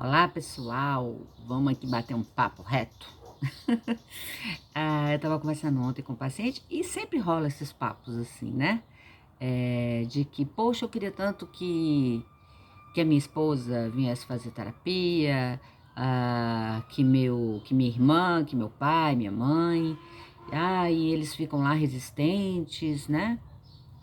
Olá, pessoal. Vamos aqui bater um papo reto. Eu estava conversando ontem com o paciente e sempre rola esses papos assim, né? De que, poxa, eu queria tanto que a minha esposa viesse fazer terapia, que minha irmã, que meu pai, minha mãe, e eles ficam lá resistentes, né?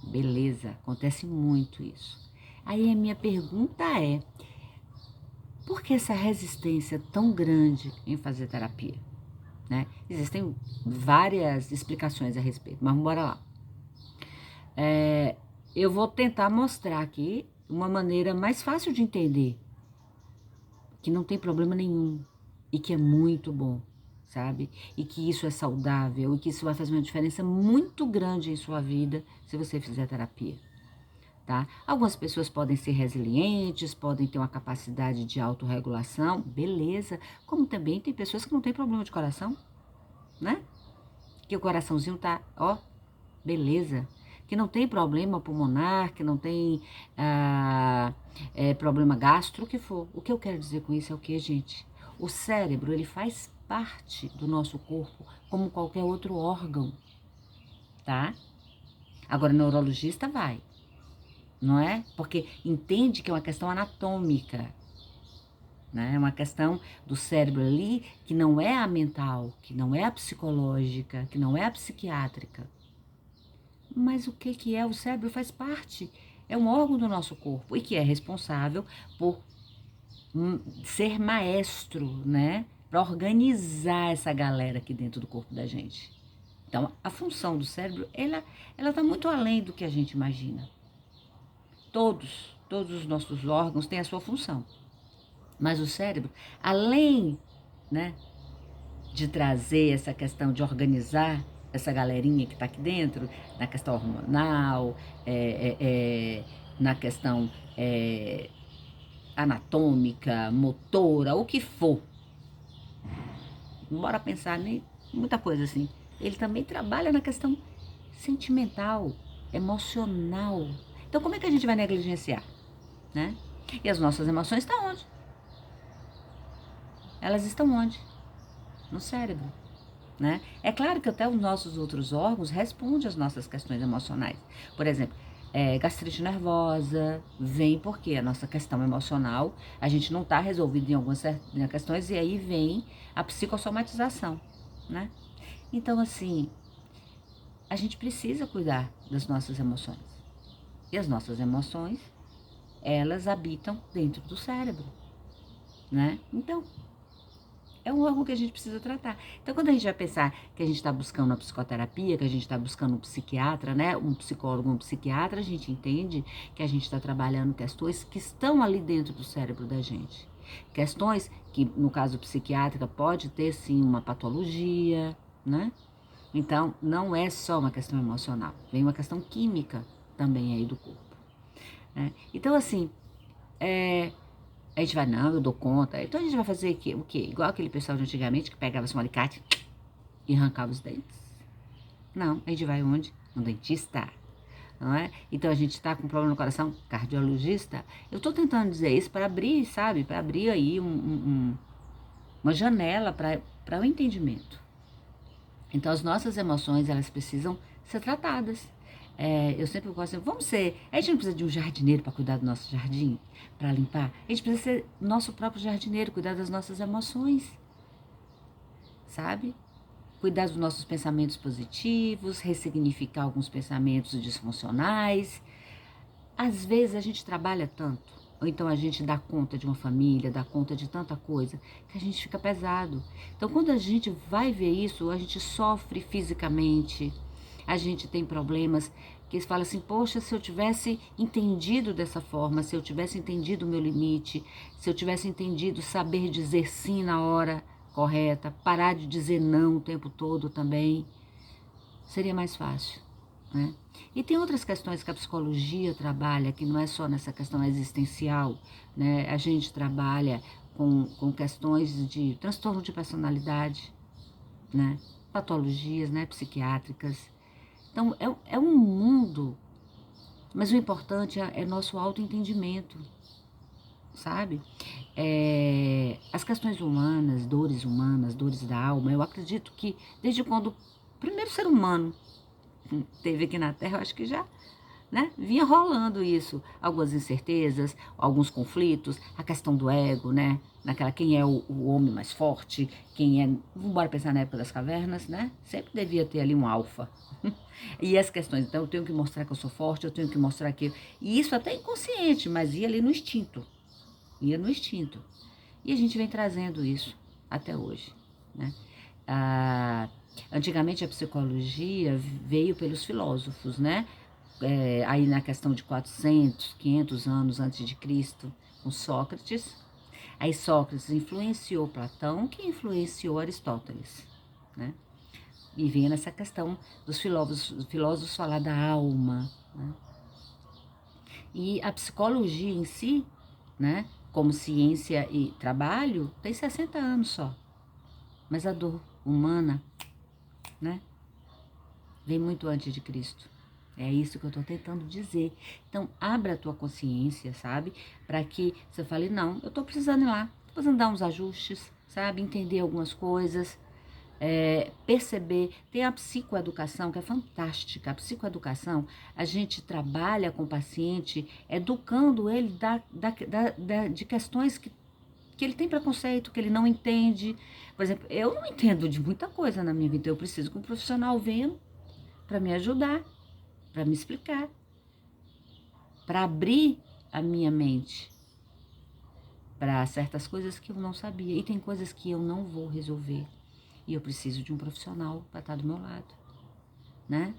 Beleza, acontece muito isso. Aí a minha pergunta é: por que essa resistência tão grande em fazer terapia? Né? Existem várias explicações a respeito, mas bora lá. Eu vou tentar mostrar aqui uma maneira mais fácil de entender, que não tem problema nenhum e que é muito bom, sabe? E que isso é saudável e que isso vai fazer uma diferença muito grande em sua vida se você fizer terapia. Tá? Algumas pessoas podem ser resilientes, podem ter uma capacidade de autorregulação, beleza. Como também tem pessoas que não têm problema de coração, né? Que o coraçãozinho tá, ó, beleza. Que não tem problema pulmonar, que não tem problema gastro, o que for. O que eu quero dizer com isso é o que, gente? O cérebro, ele faz parte do nosso corpo como qualquer outro órgão, tá? Agora, neurologista vai, não é? Porque entende que é uma questão anatômica, né? É uma questão do cérebro ali que não é a mental, que não é a psicológica, que não é a psiquiátrica. Mas o que é? O cérebro faz parte, é um órgão do nosso corpo e que é responsável por ser maestro, né? Para organizar essa galera aqui dentro do corpo da gente. Então, a função do cérebro, ela tá muito além do que a gente imagina. Todos os nossos órgãos têm a sua função. Mas o cérebro, além, né, de trazer essa questão de organizar essa galerinha que está aqui dentro, na questão hormonal, na questão anatômica, motora, o que for. Bora pensar em muita coisa assim. Ele também trabalha na questão sentimental, emocional. Então, como é que a gente vai negligenciar, né? E as nossas emoções estão onde? Elas estão onde? No cérebro. Né? É claro que até os nossos outros órgãos respondem às nossas questões emocionais. Por exemplo, gastrite nervosa vem porque a nossa questão emocional, a gente não está resolvido em algumas questões e aí vem a psicossomatização, né? Então, assim, a gente precisa cuidar das nossas emoções. E as nossas emoções, elas habitam dentro do cérebro, né? Então, é um órgão que a gente precisa tratar. Então, quando a gente vai pensar que a gente está buscando uma psicoterapia, que a gente está buscando um psiquiatra, né, um psicólogo, um psiquiatra, a gente entende que a gente está trabalhando questões que estão ali dentro do cérebro da gente. Questões que, no caso psiquiátrica, pode ter sim uma patologia, né? Então, não é só uma questão emocional, vem uma questão química também aí do corpo, né? Então, assim, a gente vai, não, eu dou conta. Então a gente vai fazer o quê? Igual aquele pessoal de antigamente que pegava um alicate e arrancava os dentes. Não, a gente vai onde? No dentista, não é? Então a gente tá com problema no coração, cardiologista. Eu tô tentando dizer isso para abrir, sabe? Para abrir aí uma janela para o entendimento. Então as nossas emoções, elas precisam ser tratadas. Eu sempre gosto, vamos ser, a gente não precisa de um jardineiro para cuidar do nosso jardim, para limpar. A gente precisa ser nosso próprio jardineiro, cuidar das nossas emoções, sabe? Cuidar dos nossos pensamentos positivos, ressignificar alguns pensamentos disfuncionais. Às vezes a gente trabalha tanto, ou então a gente dá conta de uma família, dá conta de tanta coisa, que a gente fica pesado. Então, quando a gente vai ver isso, a gente sofre fisicamente, a gente tem problemas que fala assim, poxa, se eu tivesse entendido dessa forma, se eu tivesse entendido o meu limite, se eu tivesse entendido saber dizer sim na hora correta, parar de dizer não o tempo todo também, seria mais fácil, né? E tem outras questões que a psicologia trabalha, que não é só nessa questão existencial, né? A gente trabalha com questões de transtorno de personalidade, né? Patologias, né? Psiquiátricas. Então, é um mundo, mas o importante é nosso autoentendimento, sabe? as questões humanas, dores da alma, eu acredito que desde quando o primeiro ser humano teve aqui na Terra, eu acho que já, né, vinha rolando isso, algumas incertezas, alguns conflitos, a questão do ego, né, naquela quem é o homem mais forte, quem é, vamos pensar na época das cavernas, né, sempre devia ter ali um alfa. E as questões, então eu tenho que mostrar que eu sou forte, eu tenho que mostrar que, e isso até inconsciente, mas ia ali no instinto, ia no instinto. E a gente vem trazendo isso até hoje, né? Antigamente a psicologia veio pelos filósofos, né? Aí na questão de 400, 500 anos antes de Cristo, com Sócrates. Aí Sócrates influenciou Platão, que influenciou Aristóteles, né? E vem nessa questão dos filósofos falar da alma, né? E a psicologia em si, né, como ciência e trabalho, tem 60 anos só. Mas a dor humana, né, vem muito antes de Cristo. É isso que eu estou tentando dizer. Então, abra a tua consciência, sabe? Para que você fale, não, eu estou precisando ir lá, estou precisando dar uns ajustes, sabe? Entender algumas coisas, perceber. Tem a psicoeducação, que é fantástica. A psicoeducação, a gente trabalha com o paciente, educando ele de questões que ele tem preconceito, que ele não entende. Por exemplo, eu não entendo de muita coisa na minha vida. Eu preciso que um profissional venha para me ajudar, para me explicar, para abrir a minha mente para certas coisas que eu não sabia. E tem coisas que eu não vou resolver. E eu preciso de um profissional para estar do meu lado, né?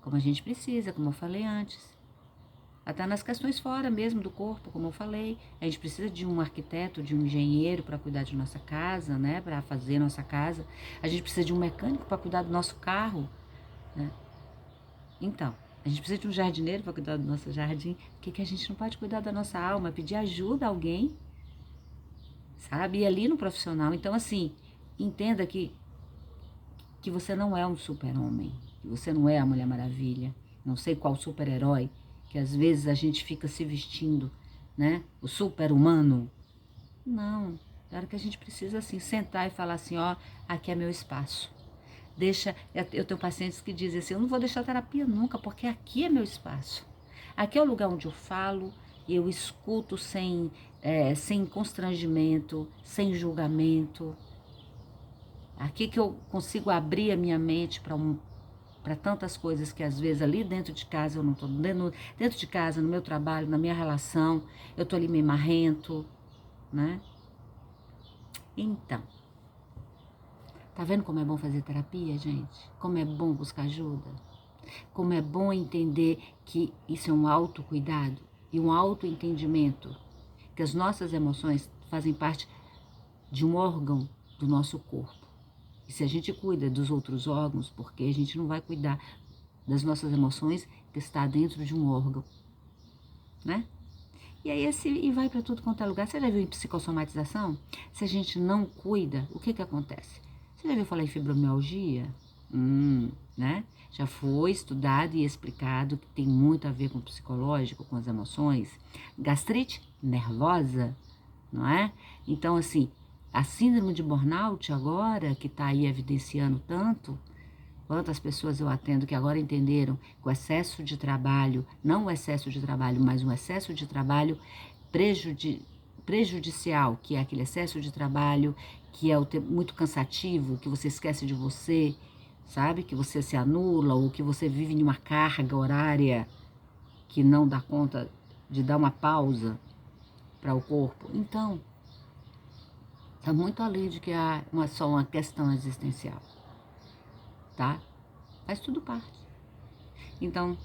Como a gente precisa, como eu falei antes. Até nas questões fora mesmo do corpo, como eu falei. A gente precisa de um arquiteto, de um engenheiro para cuidar de nossa casa, né? Para fazer nossa casa. A gente precisa de um mecânico para cuidar do nosso carro, né? Então, a gente precisa de um jardineiro para cuidar do nosso jardim. Por que a gente não pode cuidar da nossa alma? Pedir ajuda a alguém, sabe? E ali no profissional. Então, assim, entenda que você não é um super-homem, que você não é a Mulher Maravilha, não sei qual super-herói, que às vezes a gente fica se vestindo, né? O super-humano. Não, é hora que a gente precisa, assim, sentar e falar assim, ó, aqui é meu espaço. Eu tenho pacientes que dizem assim, eu não vou deixar terapia nunca, porque aqui é meu espaço. Aqui é o lugar onde eu falo, eu escuto sem constrangimento, sem julgamento. Aqui que eu consigo abrir a minha mente para tantas coisas que às vezes ali dentro de casa eu não estou, dentro de casa, no meu trabalho, na minha relação, eu estou ali meio marrento, né? Então, tá vendo como é bom fazer terapia, gente? Como é bom buscar ajuda? Como é bom entender que isso é um autocuidado e um autoentendimento, que as nossas emoções fazem parte de um órgão do nosso corpo. E se a gente cuida dos outros órgãos, porque a gente não vai cuidar das nossas emoções que está dentro de um órgão, né? E aí e vai para tudo quanto é lugar. Você já viu em psicossomatização? Se a gente não cuida, o que acontece? Você já viu falar em fibromialgia? Né? Já foi estudado e explicado que tem muito a ver com o psicológico, com as emoções. Gastrite nervosa, não é? Então, assim, a síndrome de burnout agora, que está aí evidenciando tanto, quantas pessoas eu atendo que agora entenderam que o excesso de trabalho, não o excesso de trabalho, mas um excesso de trabalho prejudicial, que é aquele excesso de trabalho que é muito cansativo, que você esquece de você, sabe? Que você se anula ou que você vive em uma carga horária que não dá conta de dar uma pausa para o corpo. Então, está muito além de que só uma questão existencial, tá? Faz tudo parte. Então,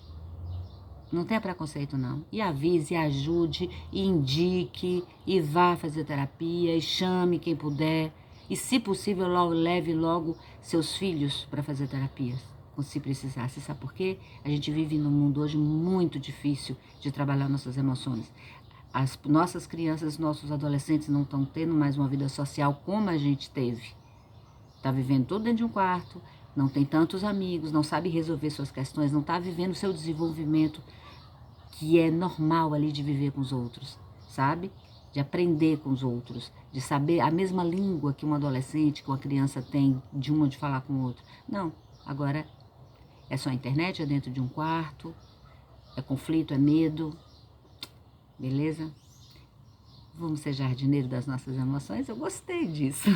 não tenha preconceito não. E avise, e ajude, e indique, e vá fazer terapia, e chame quem puder. E se possível, leve logo seus filhos para fazer terapia, se precisar. Você sabe por quê? A gente vive num mundo hoje muito difícil de trabalhar nossas emoções. As nossas crianças, nossos adolescentes não estão tendo mais uma vida social como a gente teve. Está vivendo tudo dentro de um quarto, não tem tantos amigos, não sabe resolver suas questões, não está vivendo o seu desenvolvimento que é normal ali de viver com os outros, sabe? de aprender com os outros, de saber a mesma língua que um adolescente, que uma criança tem, de uma de falar com o outro. Não, agora é só a internet, é dentro de um quarto, é conflito, é medo, beleza? Vamos ser jardineiro das nossas emoções? Eu gostei disso.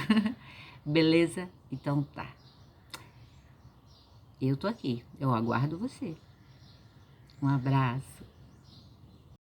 Beleza? Então tá. Eu tô aqui, eu aguardo você. Um abraço.